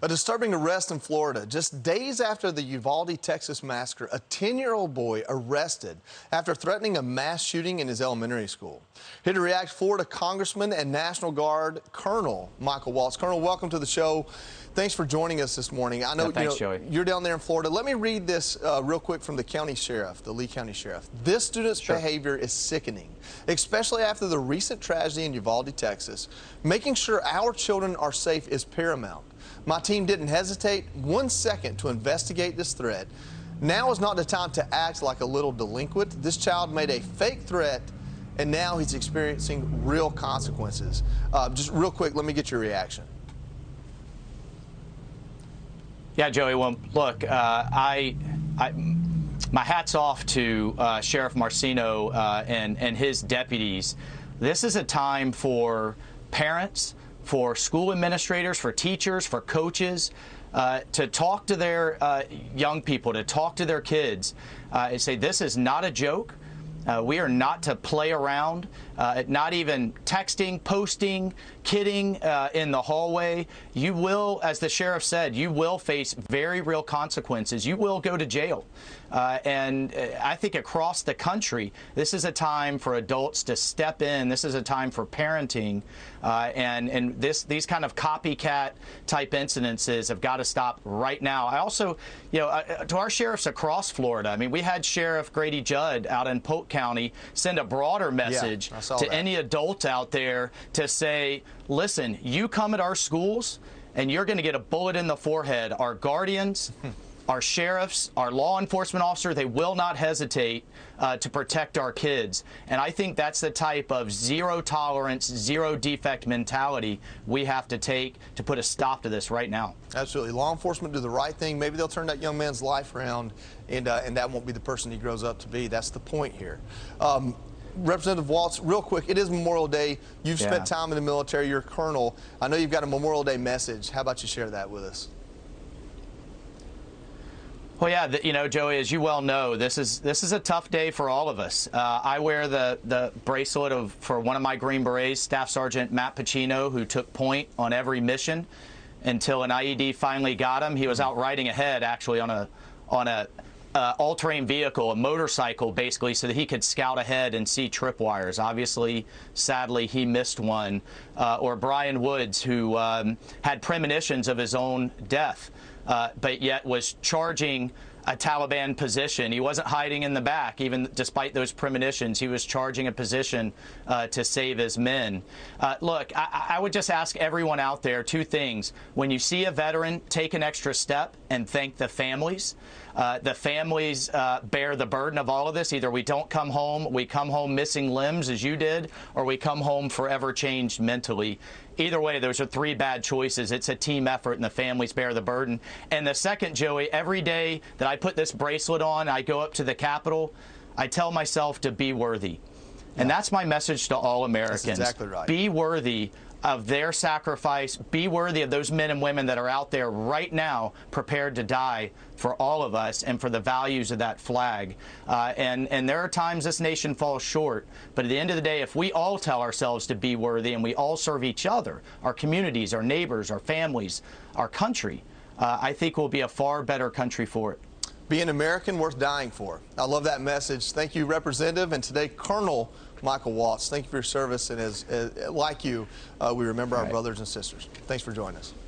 A disturbing arrest in Florida. Just days after the Uvalde, Texas massacre, a 10-year-old boy arrested after threatening a mass shooting in his elementary school. Here to react, Florida Congressman and National Guard Colonel Michael Waltz. Colonel, welcome to the show. Thanks for joining us this morning. I know, thanks, Joey. You're down there in Florida. Let me read this real quick from the county sheriff, the Lee County Sheriff. This student's behavior is sickening, especially after the recent tragedy in Uvalde, Texas. Making sure our children are safe is paramount. My team didn't hesitate 1 second to investigate this threat. Now is not the time to act like a little delinquent. This child made a fake threat, and now he's experiencing real consequences. Just real quick, let me get your reaction. Yeah, Joey. Well, look, my hat's off to Sheriff Marcino and his deputies. This is a time for parents, for school administrators, for teachers, for coaches, to talk to their young people, to talk to their kids, and say this is not a joke. We are not to play around, not even texting, posting, kidding in the hallway. You will, as the sheriff said, you will face very real consequences. You will go to jail. And I think across the country, this is a time for adults to step in. This is a time for parenting. And these kind of copycat type incidences have got to stop right now. I also, to our sheriffs across Florida, I mean, we had Sheriff Grady Judd out in Polk County send a broader message to any adult out there to say, listen, you come at our schools and you're going to get a bullet in the forehead. Our guardians, our sheriffs, our law enforcement officer, they will not hesitate to protect our kids. And I think that's the type of zero tolerance, zero defect mentality we have to take to put a stop to this right now. Absolutely. Law enforcement do the right thing. Maybe they'll turn that young man's life around, and that won't be the person he grows up to be. That's the point here. Representative Waltz, real quick, it is Memorial Day. You've spent time in the military. You're a colonel. I know you've got a Memorial Day message. How about you share that with us? Well, yeah, Joey, as you well know, this is a tough day for all of us. I wear the bracelet for one of my Green Berets, Staff Sergeant Matt Pacino, who took point on every mission until an IED finally got him. He was out riding ahead, actually, on a all-terrain vehicle, a motorcycle, basically, so that he could scout ahead and see tripwires. Obviously, sadly, he missed one. Or Brian Woods, who had premonitions of his own death, but yet was charging a Taliban position. He wasn't hiding in the back, even despite those premonitions. He was charging a position to save his men. Look, I would just ask everyone out there two things. When you see a veteran, take an extra step and thank the families. The families bear the burden of all of this. Either we don't come home, we come home missing limbs, as you did, or we come home forever changed mentally. Either way, those are three bad choices. It's a team effort, and the families bear the burden. And the second, Joey, every day that I put this bracelet on, I go up to the Capitol, I tell myself to be worthy. And that's my message to all Americans. That's exactly right. Be worthy of their sacrifice. Be worthy of those men and women that are out there right now prepared to die for all of us and for the values of that flag. And there are times this nation falls short, but at the end of the day, if we all tell ourselves to be worthy and we all serve each other, our communities, our neighbors, our families, our country, I think we'll be a far better country for it. Be an American worth dying for. I love that message. Thank you, Representative, and today, Colonel Michael Waltz. Thank you for your service, and like you, we remember our brothers and sisters. Thanks for joining us.